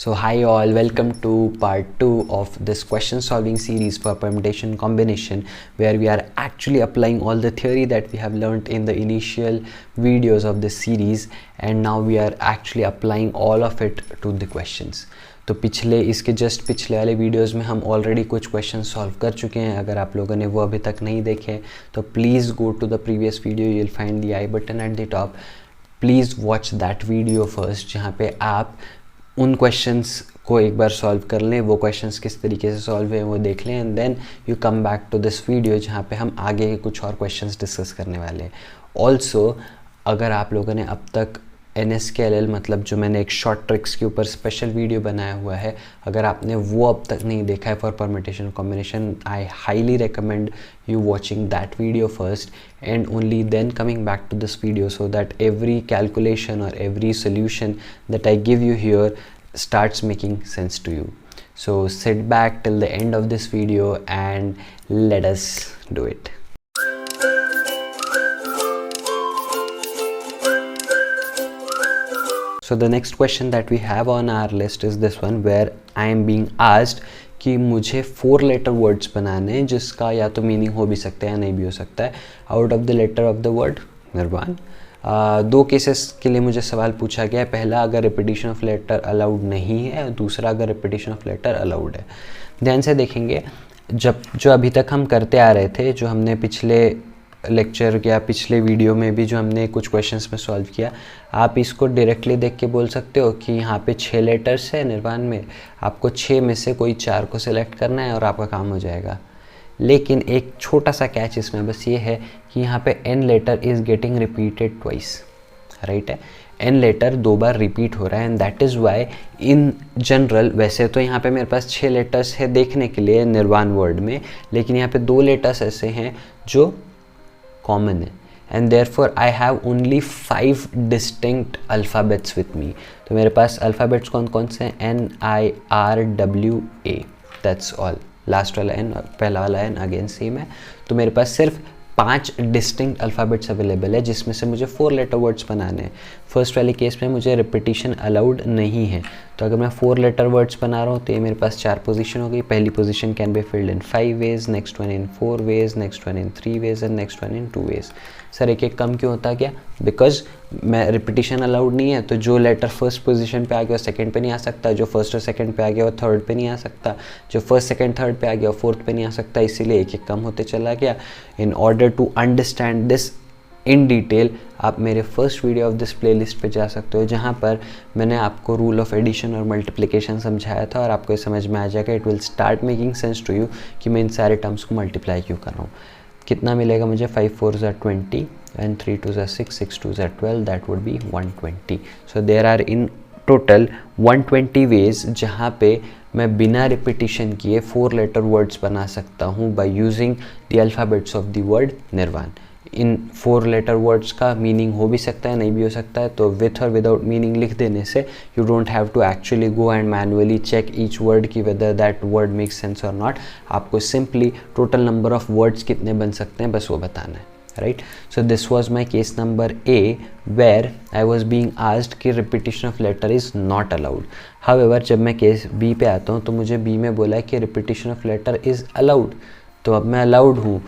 So hi all, welcome to part 2 of this question solving series for permutation combination, where we are actually applying all the theory that we have learnt in the initial videos of this series, and now we are actually applying all of it to the questions. तो इसके just पिछले वाले videos में हम already कुछ question solve कर चुके हैं. अगर आप लोगों ने वो अभी तक नहीं देखे तो please go to the previous video, you will find the I button at the top. Please watch that video first, जहाँ पे आप उन क्वेश्चंस को एक बार सॉल्व कर लें, वो क्वेश्चंस किस तरीके से सॉल्व हैं वो देख लें, and then you come back to this video जहाँ पे हम आगे के कुछ और क्वेश्चंस डिस्कस करने वाले हैं. ऑल्सो अगर आप लोगों ने अब तक NSKLL मतलब जो मैंने एक शॉर्ट ट्रिक्स के ऊपर स्पेशल वीडियो बनाया हुआ है, अगर आपने वो अब तक नहीं देखा है for permutation combination, I highly recommend you watching that video first and only then coming back to this video, so that every calculation or every solution that I give you here starts making sense to you. So sit back till the end of this video and let us do it. So the next question that we have on our list is this one, where I am being asked कि मुझे 4 letter words बनाने हैं जिसका या तो meaning हो भी सकता है या नहीं भी हो सकता है. Out of the letter of the word Nirvana. दो केसेस के लिए मुझे सवाल पूछा गया है. पहला, अगर रिपीटिशन ऑफ लेटर अलाउड नहीं है, और दूसरा, अगर रिपीटिशन ऑफ लेटर अलाउड है. ध्यान से देखेंगे, जो अभी तक हम करते आ रहे थे, जो हमने पिछले लेक्चर या पिछले वीडियो में भी जो हमने कुछ क्वेश्चंस में सॉल्व किया, आप इसको डायरेक्टली देख के बोल सकते हो कि यहाँ पे 6 लेटर्स है निर्वाण में, आपको 6 में से कोई 4 को सिलेक्ट करना है और आपका काम हो जाएगा. लेकिन एक छोटा सा कैच इसमें बस ये है कि यहाँ पे n letter is getting repeated twice, right है. n लेटर 2 बार रिपीट हो रहा है, and that is why in general, वैसे तो यहाँ पे मेरे पास 6 लेटर्स है देखने के लिए निर्वाण वर्ड में, लेकिन यहाँ पे 2 लेटर्स ऐसे हैं जो कॉमन है, and therefore I have only 5 distinct alphabets with me. तो मेरे पास अल्फ़ाबेट्स कौन कौन से हैं? NIRWA, that's all. लास्ट वाला n, पहला वाला n अगेन सेम है. तो मेरे पास सिर्फ 5 डिस्टिंक्ट अल्फ़ाबेट्स अवेलेबल है, जिसमें से मुझे 4 लेटर वर्ड्स बनाने हैं. फर्स्ट वाले केस में मुझे रिपीटिशन अलाउड नहीं है, तो अगर मैं 4 लेटर वर्ड्स बना रहा हूँ तो ये मेरे पास 4 पोजीशन हो गई. पहली position can be filled in 5 ways, next one in 4 ways, next one in 3 ways, and next one in 2 ways. Sir एक कम क्यों होता गया? बिकॉज मैं रिपीटिशन अलाउड नहीं है, तो जो लेटर फर्स्ट पोजीशन पे आ गया वो सेकंड पे नहीं आ सकता, जो फर्स्ट और सेकंड पे आ गया वो थर्ड पे नहीं आ सकता, जो फर्स्ट सेकंड थर्ड पे आ गया वो फोर्थ पे नहीं आ सकता. इसीलिए एक कम होते चला गया. In order to understand this in detail, आप मेरे first video of this playlist पे जा सकते हो, जहाँ पर मैंने आपको रूल ऑफ एडिशन और मल्टीप्लिकेशन समझाया था, और आपको समझ में आ जाएगा. It will start making sense to you कि मैं इन सारे टर्म्स को मल्टीप्लाई क्यों कर रहा हूँ. कितना मिलेगा मुझे? 5 4s are 20 and 3 2s are 6, 6 2s are 12, that would be 120. So there are in total 120 ways जहाँ पे मैं बिना रिपीटिशन किए 4 लेटर वर्ड्स बना सकता हूँ by using the alphabets of the word निर्वाण. इन 4 लेटर वर्ड्स का मीनिंग हो भी सकता है, नहीं भी हो सकता है, तो विथ और विदाउट मीनिंग लिख देने से you don't have to actually go and manually check each word की whether that word makes sense और नॉट. आपको simply total number of words कितने बन सकते हैं बस वो बताना है, right. So this was my case number A, where I was being asked कि repetition of letter is not allowed. However जब मैं केस B पे आता हूँ तो मुझे B में बोला है कि repetition of letter is allowed. तो अब मैं अलाउड हूँ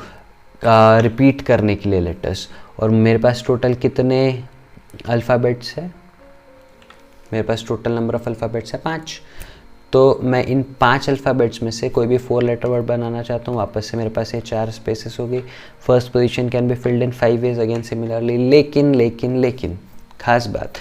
रिपीट करने के लिए लेटर्स, और मेरे पास टोटल कितने अल्फ़ाबेट्स है? मेरे पास टोटल नंबर ऑफ़ अल्फ़ाबेट्स है 5. तो मैं इन 5 अल्फ़ाबेट्स में से कोई भी 4 लेटर वर्ड बनाना चाहता हूँ. वापस से मेरे पास ये 4 स्पेसेस हो गई. First position can be filled in 5 ways, again similarly. लेकिन खास बात,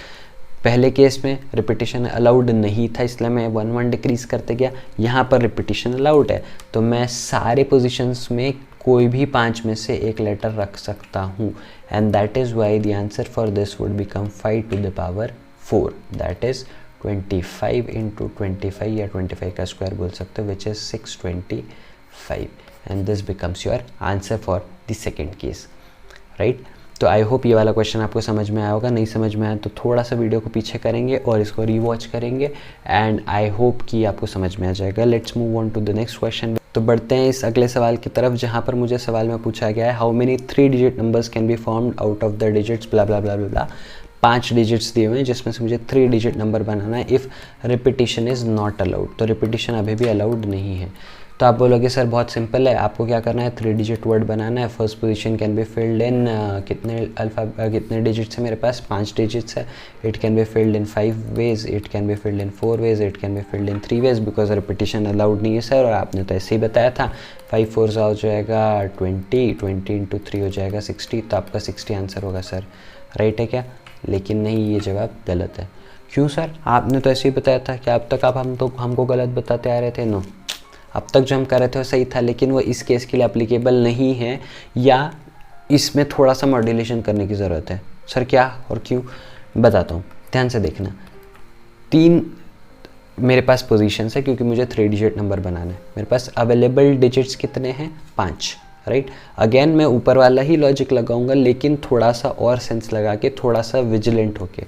पहले केस में रिपीटिशन अलाउड नहीं था, इसलिए मैं 1 1 डिक्रीज़ करते गया. यहाँ पर रिपीटिशन अलाउड है, तो मैं सारे पोजीशंस में कोई भी 5 में से एक लेटर रख सकता हूँ, and that is why the answer for this would become 5 to the power 4, that is 25 into 25 या 25 का स्क्वायर बोल सकते हो, which is 625, and this becomes your answer for the second case, right. तो आई होप ये वाला question आपको समझ में आया होगा. नहीं समझ में आया तो थोड़ा सा वीडियो को पीछे करेंगे और इसको रीवॉच करेंगे, एंड आई होप कि आपको समझ में आ जाएगा. Let's move on to the next question. तो बढ़ते हैं इस अगले सवाल की तरफ, जहाँ पर मुझे सवाल में पूछा गया है how many 3 digit numbers can be formed out of the digits blah blah blah blah. 5 digits दिए हुए हैं जिसमें से मुझे 3 डिजिट नंबर बनाना है if repetition is not allowed. तो रिपीटिशन अभी भी अलाउड नहीं है। तो आप बोलोगे सर बहुत सिंपल है, आपको क्या करना है, 3 डिजिट वर्ड बनाना है। First position can be filled in कितने डिजिट्स है मेरे पास, 5 डिजिट्स है। It can be filled in 5 ways, it can be filled in 4 ways, it can be filled in 3 ways, because repetition allowed नहीं है sir, और आपने तो ऐसे ही बताया था। 5 4 हो जाएगा 20, 20 इंटू 3 हो जाएगा 60, तो आपका 60 आंसर होगा सर, राइट है क्या? लेकिन नहीं, ये जवाब गलत है। क्यों सर? आपने तो ऐसे ही बताया था कि अब तक आप हमको गलत बताते आ रहे थे। नो, अब तक जो हम कर रहे थे वो सही था, लेकिन वो इस केस के लिए एप्लीकेबल नहीं है, या इसमें थोड़ा सा मॉड्यूलेशन करने की ज़रूरत है। सर क्या और क्यों, बताता हूँ, ध्यान से देखना। 3 मेरे पास पोजीशंस है क्योंकि मुझे 3 डिजिट नंबर बनाना है। मेरे पास अवेलेबल डिजिट्स कितने हैं, 5, राइट। अगेन मैं ऊपर वाला ही लॉजिक लगाऊंगा, लेकिन थोड़ा सा और सेंस लगा के, थोड़ा सा विजिलेंट होके।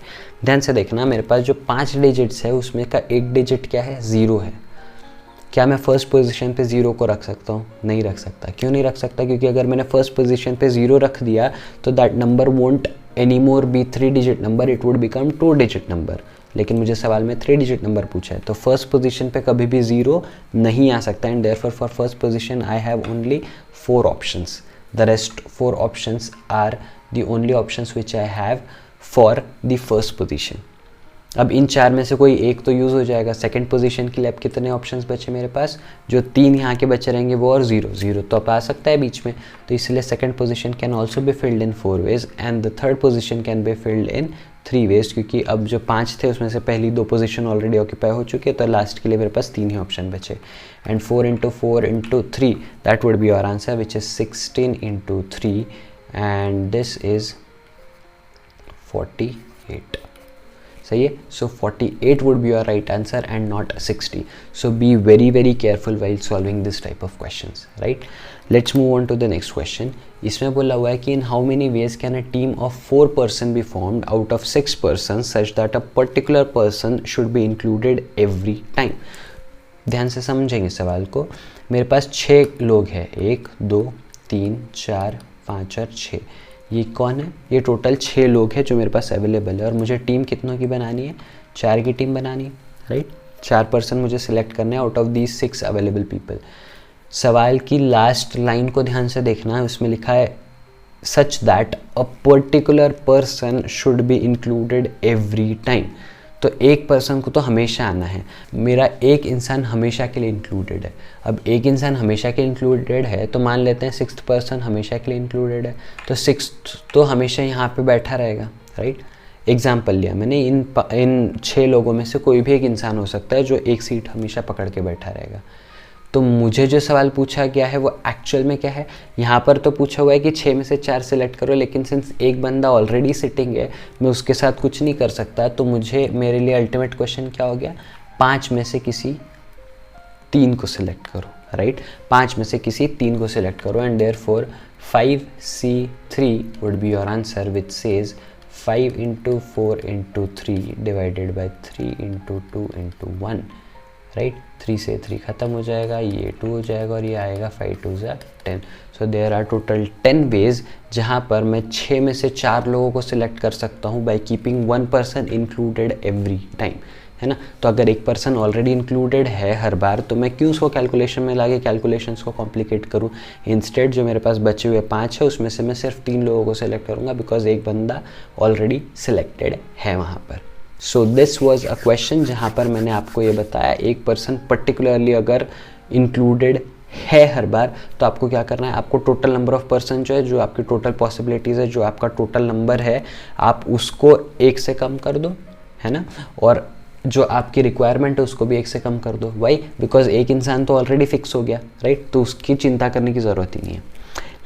ध्यान से देखना, मेरे पास जो 5 डिजिट्स है उसमें का एक डिजिट क्या है, 0 है। क्या मैं फर्स्ट पोजीशन पे 0 को रख सकता हूँ? नहीं रख सकता। क्यों नहीं रख सकता? क्योंकि अगर मैंने फर्स्ट पोजीशन पे 0 रख दिया तो that number won't any more be 3 digit number, it would become 2 digit number. लेकिन मुझे सवाल में 3 डिजिट नंबर पूछा है, तो फर्स्ट पोजीशन पे कभी भी 0 नहीं आ सकता। And therefore for first position I have only 4 options. The rest 4 options are the only options which I have for the first position. अब इन 4 में से कोई एक तो यूज़ हो जाएगा। सेकंड पोजीशन के लिए अब कितने ऑप्शंस बचे मेरे पास, जो 3 यहाँ के बचे रहेंगे वो, और 0 तो अब आ सकता है बीच में। तो इसलिए second position can also be filled in 4 ways and the third position can be filled in 3 ways, क्योंकि अब जो 5 थे उसमें से पहली 2 पोजीशन ऑलरेडी ऑक्यूपाई हो चुके हैं, तो लास्ट के लिए मेरे पास 3 ही ऑप्शन बचे। And 4 into 4 into 3 that would be your answer, which is 16 into 3 and this is 48। सही है। सो 48 would be your right answer and not 60. So be very very careful while solving this type of questions, right? Let's move on to the next question. इसमें बोला हुआ है कि in how many ways can a team of 4 person be formed out of 6 persons such that a particular person should be included every time? ध्यान से समझेंगे सवाल को। मेरे पास 6 लोग हैं, 1 2 3 4 5 और 6। ये कौन है? ये टोटल 6 लोग हैं जो मेरे पास अवेलेबल है, और मुझे टीम कितनों की बनानी है, 4 की टीम बनानी है, राइट। 4 पर्सन मुझे सिलेक्ट करने हैं out of these 6 available people. सवाल की लास्ट लाइन को ध्यान से देखना है, उसमें लिखा है such that a particular person should be included every time. तो एक पर्सन को तो हमेशा आना है, मेरा एक इंसान हमेशा के लिए इंक्लूडेड है। अब एक इंसान हमेशा के लिए इंक्लूडेड है, तो मान लेते हैं 6th पर्सन हमेशा के लिए इंक्लूडेड है, तो 6th तो हमेशा यहाँ पे बैठा रहेगा, राइट। एग्जाम्पल लिया मैंने, इन 6 लोगों में से कोई भी एक इंसान हो सकता है जो एक सीट हमेशा पकड़ के बैठा रहेगा। तो मुझे जो सवाल पूछा गया है वो एक्चुअल में क्या है, यहाँ पर तो पूछा हुआ है कि 6 में से 4 सिलेक्ट करो, लेकिन सिंस एक बंदा ऑलरेडी सिटिंग है, मैं उसके साथ कुछ नहीं कर सकता, तो मेरे लिए अल्टीमेट क्वेश्चन क्या हो गया, 5 में से किसी 3 को सिलेक्ट करो, राइट। 5 में से किसी 3 को सिलेक्ट करो, and therefore 5C3 would be your answer, which says 5 into 4 into 3 divided by 3 into 2 into 1, right. 3 से 3 खत्म हो जाएगा, ये 2 हो जाएगा, और ये आएगा 5 2 ज़ा 10। So there are total 10 ways जहाँ पर मैं 6 में से 4 लोगों को सिलेक्ट कर सकता हूँ by keeping 1 person included every time, है ना। तो अगर एक पर्सन ऑलरेडी इंक्लूडेड है हर बार, तो मैं क्यों उसको कैलकुलेशन में लाके कैलकुलेशंस को कॉम्प्लिकेट करूँ। इंस्टेड जो मेरे पास बचे हुए 5 है उसमें से मैं सिर्फ 3 लोगों को सिलेक्ट करूँगा, बिकॉज एक बंदा ऑलरेडी सिलेक्टेड है वहाँ पर। सो दिस वॉज अ क्वेश्चन जहाँ पर मैंने आपको ये बताया, एक पर्सन पर्टिकुलरली अगर इंक्लूडेड है हर बार, तो आपको क्या करना है, आपको टोटल नंबर ऑफ पर्सन जो है, जो आपकी टोटल पॉसिबिलिटीज़ है, जो आपका टोटल नंबर है, आप उसको 1 से कम कर दो, है ना। और जो आपकी रिक्वायरमेंट है उसको भी 1 से कम कर दो। वाई? बिकॉज एक इंसान तो ऑलरेडी फिक्स हो गया, राइट, तो उसकी चिंता करने की ज़रूरत ही नहीं है।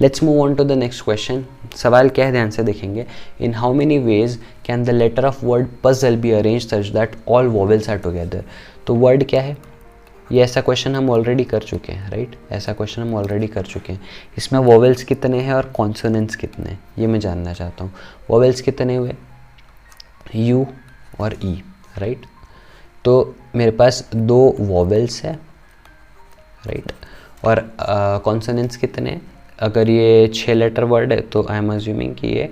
Let's move on to the next question. सवाल क्या है, ध्यान से देखेंगे। In how many ways can the letter of word puzzle be arrange such that all vowels are together. तो वर्ड क्या है, ये ऐसा क्वेश्चन हम ऑलरेडी कर चुके हैं, राइट। ऐसा क्वेश्चन हम ऑलरेडी कर चुके हैं। इसमें वॉवेल्स कितने हैं और कॉन्सोनेंट्स कितने हैं, ये मैं जानना चाहता हूँ। वॉवेल्स कितने हुए, यू और ई, राइट। तो मेरे पास 2 वॉवेल्स है, राइट। और कॉन्सोनेंट्स कितने हैं, अगर ये 6 लेटर वर्ड है तो आई एम अज्यूमिंग कि ये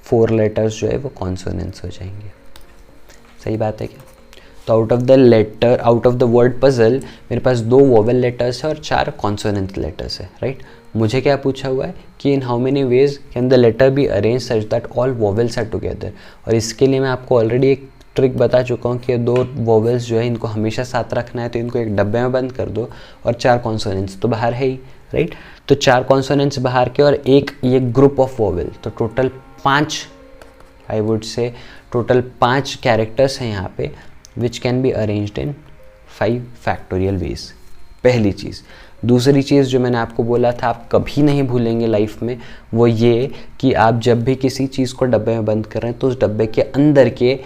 4 लेटर्स जो है वो कॉन्सोनेंट्स हो जाएंगे। सही बात है क्या? तो out of the word puzzle मेरे पास 2 वोवेल लेटर्स है और 4 कॉन्सोनेंट लेटर्स है, राइट। मुझे क्या पूछा हुआ है कि in how many ways can the letter be arrange such that all vowels are together. और इसके लिए मैं आपको ऑलरेडी एक ट्रिक बता चुका हूँ कि 2 वोवेल्स जो है इनको हमेशा साथ रखना है, तो इनको एक डब्बे में बंद कर दो और 4 कॉन्सोनेंट्स तो बाहर है ही, राइट। तो 4 कॉन्सोनेंट्स बाहर के और एक ये ग्रुप ऑफ वोवेल, तो total 5 I would say total 5 characters हैं यहाँ पे which can be arranged in 5 factorial veg. पहली चीज़। दूसरी चीज़ जो मैंने आपको बोला था आप कभी नहीं भूलेंगे लाइफ में, वो ये कि आप जब भी किसी चीज़ को डब्बे में बंद कर रहे हैं तो उस डब्बे के अंदर के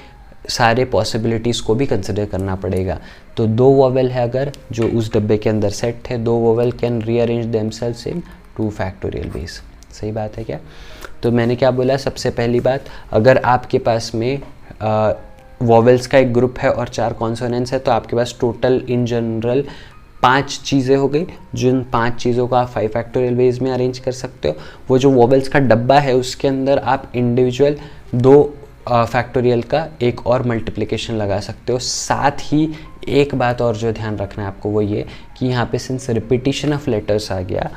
सारे पॉसिबिलिटीज़ को भी कंसिडर करना पड़ेगा। तो 2 वोवेल है अगर जो उस डब्बे के अंदर सेट थे, 2 vowel can rearrange themselves in 2 factorial veg. सही बात है क्या? तो मैंने क्या बोला, सबसे पहली बात, अगर आपके पास में वोवेल्स का एक ग्रुप है और 4 कॉन्सोनेंट्स है तो आपके पास टोटल इन जनरल 5 चीज़ें हो गई। जिन 5 चीज़ों को आप 5 फैक्टोरियल वेज में अरेंज कर सकते हो। वो जो वोवेल्स का डब्बा है उसके अंदर आप इंडिविजुअल 2 फैक्टोरियल का एक और मल्टीप्लिकेशन लगा सकते हो। साथ ही एक बात और जो ध्यान रखना है आपको वो ये कि यहाँ पे सिंस रिपीटिशन ऑफ लेटर्स आ गया,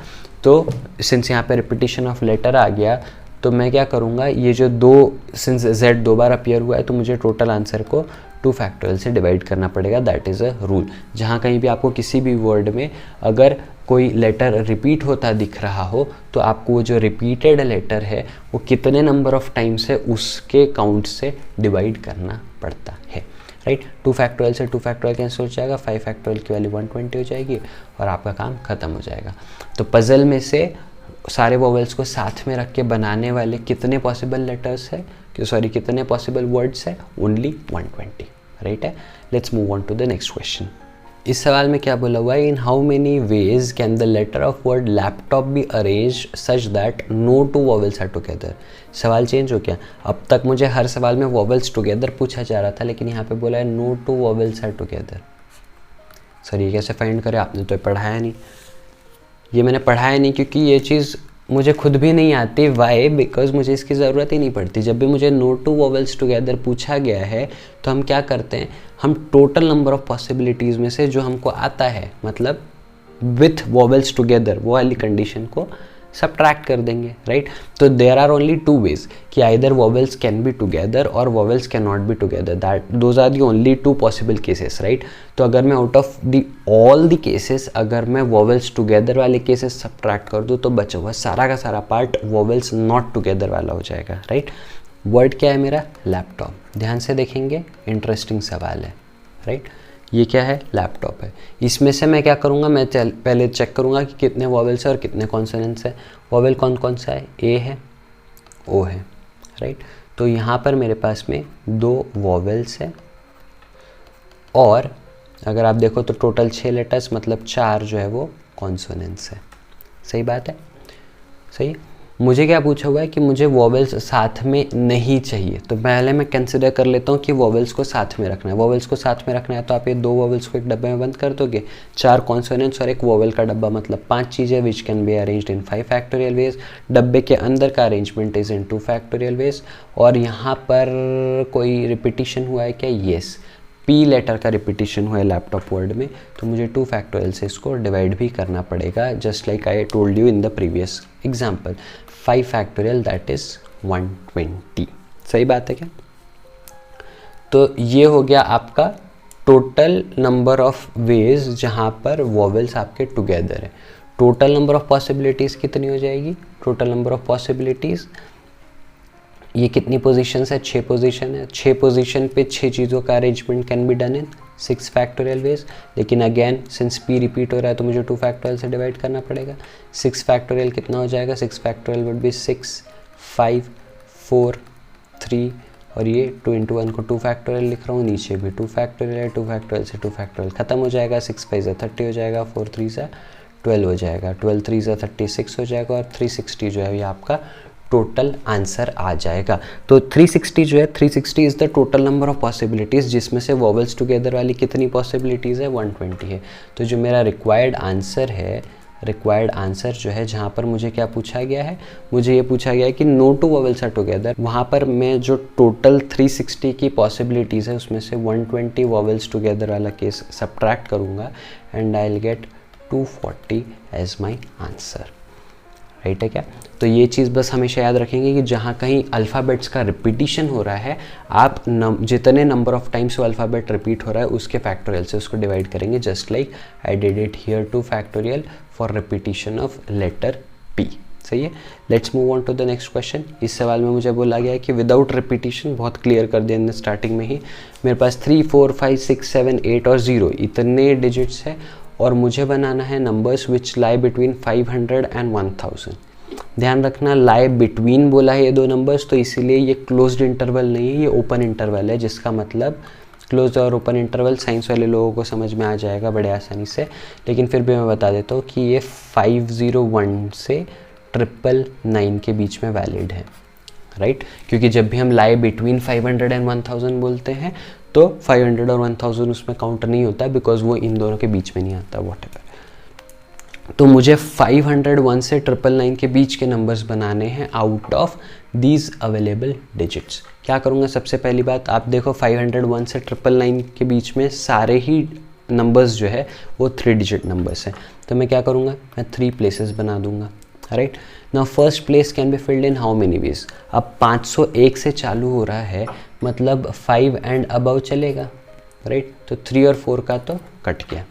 तो सिंस यहाँ पे रिपीटिशन ऑफ लेटर आ गया तो मैं क्या करूँगा, ये जो 2 सिंस z 2 बार अपीयर हुआ है तो मुझे टोटल आंसर को 2 फैक्टोरियल से डिवाइड करना पड़ेगा। That is a rule. जहाँ कहीं भी आपको किसी भी वर्ड में अगर कोई लेटर रिपीट होता दिख रहा हो तो आपको वो जो रिपीटेड लेटर है वो कितने नंबर ऑफ टाइम्स है उसके काउंट से डिवाइड करना पड़ता है, राइट। 2 फैक्टोरियल से 2 फैक्टोरियल कैंसिल हो जाएगा, 5 फैक्टोरियल की वैल्यू 120 हो जाएगी और आपका काम खत्म हो जाएगा। तो पजल में से सारे वोवेल्स को साथ में रख के बनाने वाले कितने पॉसिबल लेटर्स है कितने पॉसिबल वर्ड्स है? ओनली 120, राइट है। Let's move on to the next question. इस सवाल में क्या बोला हुआ है, in how many ways can the letter of word laptop be arrange such that no 2 vowels are together. सवाल चेंज हो गया। अब तक मुझे हर सवाल में वोवेल्स टुगेदर पूछा जा रहा था, लेकिन यहाँ पे बोला है no 2 vowels are together. Sir ये कैसे फाइंड करें? आपने तो पढ़ाया नहीं। ये मैंने पढ़ाया नहीं क्योंकि ये चीज़ मुझे खुद भी नहीं आती। वाई? बिकॉज मुझे इसकी ज़रूरत ही नहीं पड़ती। जब भी मुझे नो 2 वोवेल्स टुगेदर पूछा गया है तो हम क्या करते हैं, हम टोटल नंबर ऑफ पॉसिबिलिटीज़ में से जो हमको आता है, मतलब विथ वोवेल्स टुगेदर, वो वाली कंडीशन को सब्ट्रैक्ट कर देंगे, राइट। तो देयर आर ओनली 2 वेज कि either vowels can be together और vowels can not be together. That those are the only 2 possible cases, right. तो अगर मैं out of the all the cases अगर मैं वोवेल्स टुगेदर वाले cases subtract कर दूँ तो बचा हुआ सारा का सारा पार्ट वोवेल्स नॉट टुगेदर वाला हो जाएगा, राइट। वर्ड क्या है मेरा? लैपटॉप। ध्यान से देखेंगे, इंटरेस्टिंग सवाल है, राइट। ये क्या है? लैपटॉप है। इसमें से मैं क्या करूँगा, मैं पहले चेक करूँगा कि कितने वोवेल्स है और कितने कॉन्सोनेंट्स है। वोवेल कौन कौन सा है? ए है, ओ है, राइट। तो यहाँ पर मेरे पास में 2 वोवेल्स है और अगर आप देखो तो टोटल 6 लेटर्स, मतलब 4 जो है वो कॉन्सोनेंट्स है। सही बात है, सही है। मुझे क्या पूछा हुआ है कि मुझे वोवेल्स साथ में नहीं चाहिए, तो पहले मैं कंसिडर कर लेता हूँ कि वोवेल्स को साथ में रखना है। वोवेल्स को साथ में रखना है तो आप ये 2 वोवेल्स को एक डब्बे में बंद कर दोगे, 4 कॉन्सोनेंट्स और एक वोवेल का डब्बा, मतलब 5 चीज़ें which can be arranged in 5 factorial veg. डब्बे के अंदर का arrangement is in 2 factorial veg. और यहाँ पर कोई रिपीटिशन हुआ है क्या? येस, पी लेटर का रिपीटिशन हुआ है लैपटॉप वर्ड में, तो मुझे 2 फैक्टोरियल से इसको डिवाइड भी करना पड़ेगा, just like I told you in the previous example. 5 factorial that is 120। सही बात है क्या? तो ये हो गया आपका टोटल नंबर ऑफ वेज जहाँ पर वोवेल्स आपके टुगेदर है। टोटल नंबर ऑफ पॉसिबिलिटीज़ कितनी हो जाएगी? टोटल नंबर ऑफ पॉसिबिलिटीज़, ये कितनी पोजीशंस है? 6 पोजीशन है। 6 पोजीशन पे 6 चीज़ों का arrangement can be done in 6 factorial veg. लेकिन अगेन सिंस पी रिपीट हो रहा है तो मुझे 2 फैक्टोरियल से डिवाइड करना पड़ेगा। 6 फैक्टोरियल कितना हो जाएगा? 6 फैक्टोरियल वुड बी 6, 5, 4, 3 और ये 2 × 1 को 2 फैक्टोरियल लिख रहा हूँ, नीचे भी 2 फैक्टोरियल है। 2 फैक्टोरियल से 2 फैक्टोरियल खत्म हो जाएगा। 6 5 ज़ा 30 हो जाएगा, 4 3 ज़ा 12 हो जाएगा, 12 3 ज़ा 36 हो जाएगा और 360 जो है ये आपका टोटल आंसर आ जाएगा। तो 360 जो है, 360 is the total number of possibilities, जिसमें से वोवेल्स टुगेदर वाली कितनी पॉसिबिलिटीज़ है? 120 है। तो जो मेरा रिक्वायर्ड आंसर है रिक्वायर्ड आंसर जो है, जहाँ पर मुझे क्या पूछा गया है, मुझे ये पूछा गया है कि no two vowels are together, वहाँ पर मैं जो टोटल 360 की पॉसिबिलिटीज़ है उसमें से 120 वॉवेल्स टुगेदर वाला केस सब्ट्रैक्ट करूँगा and I will get 240 as my answer. Right है क्या? तो ये चीज़ बस हमेशा याद रखेंगे कि जहाँ कहीं अल्फ़ाबेट्स का रिपीटिशन हो रहा है, आप जितने नंबर ऑफ टाइम्स वो अल्फ़ाबेट रिपीट हो रहा है उसके फैक्टोरियल से उसको डिवाइड करेंगे, just like I did it here 2 factorial for repetition of letter P। सही है, let's move on to the next question. इस सवाल में मुझे बोला गया है कि विदाउट रिपीटिशन, बहुत क्लियर कर दिया इन स्टार्टिंग में ही, मेरे पास 3, 4, 5, 6, 7, 8 और 0 इतने डिजिट्स है और मुझे बनाना है numbers which lie between 500 and 1000। ध्यान रखना, लाई बिटवीन बोला है ये दो नंबर्स, तो इसीलिए ये क्लोज्ड इंटरवल नहीं है, ये ओपन इंटरवल है, जिसका मतलब क्लोज और ओपन इंटरवल साइंस वाले लोगों को समझ में आ जाएगा बड़े आसानी से। लेकिन फिर भी मैं बता देता हूँ कि ये 501 से 999 के बीच में वैलिड है। राइट, क्योंकि जब भी हम लाई बिटवीन 500 एंड 1000 बोलते हैं तो 500 और 1000 उसमें काउंट नहीं होता, बिकॉज वो इन दोनों के बीच में नहीं आता, व्हाटएवर। तो मुझे 501 से 999 के बीच के नंबर्स बनाने हैं out of these available digits. क्या करूँगा, सबसे पहली बात आप देखो 501 से 999 के बीच में सारे ही नंबर्स जो है वो 3 डिजिट नंबर्स हैं, तो मैं क्या करूँगा, मैं 3 प्लेसेस बना दूंगा। Right, now first place can be filled in how many veg. अब 501 से चालू हो रहा है, मतलब 5 एंड अबव चलेगा। राइट, तो 3 और 4 का तो कट गया,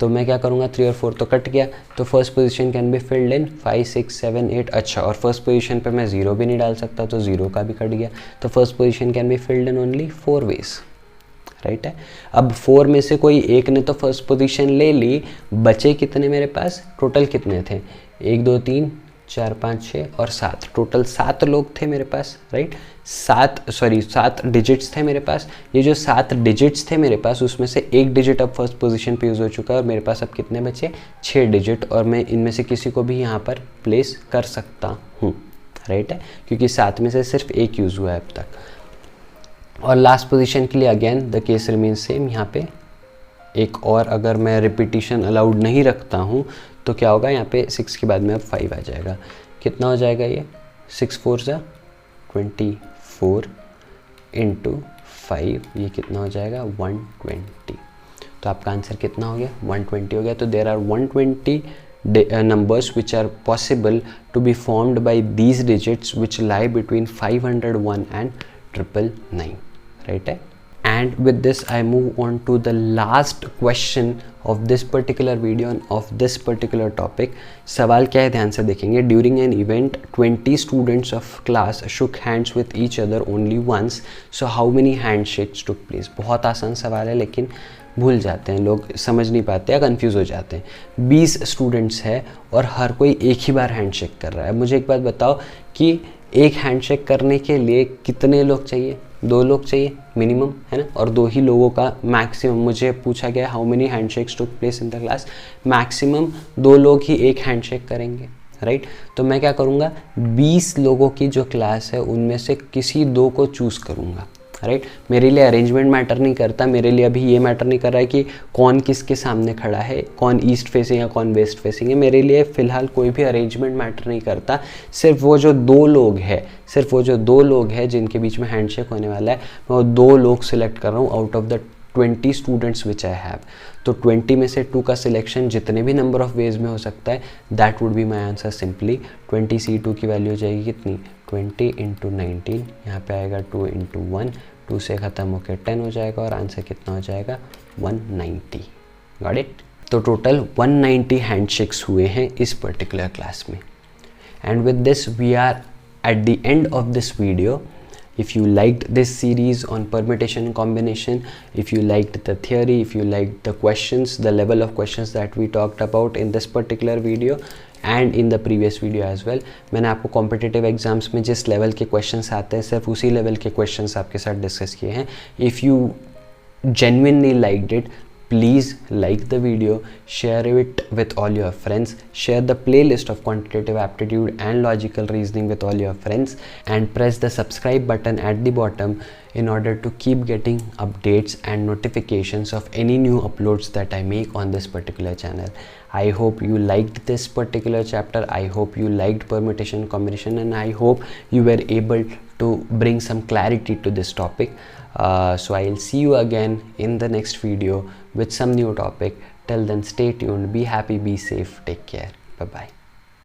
तो मैं क्या करूँगा, 3 और 4 तो कट गया, तो first position can be filled in 5, 6, 7, 8। अच्छा, और फर्स्ट पोजीशन पे मैं 0 भी नहीं डाल सकता, तो 0 का भी कट गया, तो first position can be filled in only 4 ways. Right है, अब 4 में से कोई एक ने तो फर्स्ट पोजीशन ले ली, बचे कितने मेरे पास, टोटल कितने थे, 1, 2, 3, 4, 5, 6 और 7, टोटल 7 लोग थे मेरे पास। राइट, 7 डिजिट्स थे मेरे पास। ये जो 7 डिजिट्स थे मेरे पास, उसमें से एक डिजिट अब फर्स्ट पोजीशन पे यूज़ हो चुका है और मेरे पास अब कितने बचे, 6 डिजिट, और मैं इनमें से किसी को भी यहाँ पर प्लेस कर सकता हूँ। राइट है, क्योंकि 7 में से सिर्फ एक यूज़ हुआ है अब तक। और लास्ट पोजीशन के लिए again the case remain same, यहाँ पे एक और अगर मैं रिपीटिशन अलाउड नहीं रखता हूँ तो क्या होगा, यहाँ पे 6 के बाद में अब 5 आ जाएगा। कितना हो जाएगा ये, 6 4 जा 24 इंटू 5, ये कितना हो जाएगा, 120। तो आपका आंसर कितना हो गया, 120 हो गया। तो there are 120 numbers which are possible to be formed by these digits which lie between 501 and 999. Right है? And with this I move on to the last question of this particular video and of this particular topic. सवाल क्या है, ध्यान से देखेंगे। During an event 20 students of class shook hands with each other only once, so how many handshakes took place? बहुत आसान सवाल है, लेकिन भूल जाते हैं लोग, समझ नहीं पाते या कंफ्यूज हो जाते हैं। 20 स्टूडेंट्स है और हर कोई एक ही बार हैंडशेक कर रहा है। मुझे एक बात बताओ कि एक हैंडशेक करने के लिए कितने लोग चाहिए, 2 लोग चाहिए मिनिमम, है ना, और 2 ही लोगों का मैक्सिमम। मुझे पूछा गया how many handshakes took place in the class, maximum 2 लोग ही एक हैंडशेक करेंगे। राइट, तो मैं क्या करूँगा, 20 लोगों की जो क्लास है उनमें से किसी 2 को चूज़ करूँगा। राइट, मेरे लिए अरेंजमेंट मैटर नहीं करता, मेरे लिए अभी ये मैटर नहीं कर रहा है कि कौन किसके सामने खड़ा है, कौन ईस्ट फेसिंग है कौन वेस्ट फेसिंग है, मेरे लिए फ़िलहाल कोई भी अरेंजमेंट मैटर नहीं करता। सिर्फ वो जो 2 लोग हैं जिनके बीच में हैंडशेक होने वाला है, मैं वो 2 लोग सिलेक्ट कर रहा हूँ out of the 20 students which I have. तो 20 में से 2 का सिलेक्शन जितने भी नंबर ऑफ वेज में हो सकता है, that would be my answer simply 20C2 की वैल्यू हो जाएगी कितनी, 20 × 19, यहाँ पे आएगा 2 × 1, 2 से ख़त्म होकर 10 हो जाएगा और आंसर कितना हो जाएगा, 190। Got it? तो टोटल 190 हैंडशेक्स हुए हैं इस पर्टिकुलर क्लास में। And with this we are at the end of this video. If you liked this series on permutation and combination, if you liked the theory, if you liked the questions, the level of questions that we talked about in this particular video and in the previous video as well, मैंने आपको competitive exams में जिस level के questions आते हैं सिर्फ उसी level के questions आपके साथ discuss किए हैं. If you genuinely liked it, please like the video, share it with all your friends, share the playlist of quantitative aptitude and logical reasoning with all your friends, and press the subscribe button at the bottom in order to keep getting updates and notifications of any new uploads that I make on this particular channel. I hope you liked this particular chapter. I hope you liked permutation combination, and I hope you were able to bring some clarity to this topic. So I'll see you again in the next video with some new topic. Till then, stay tuned, be happy, be safe, take care, bye bye.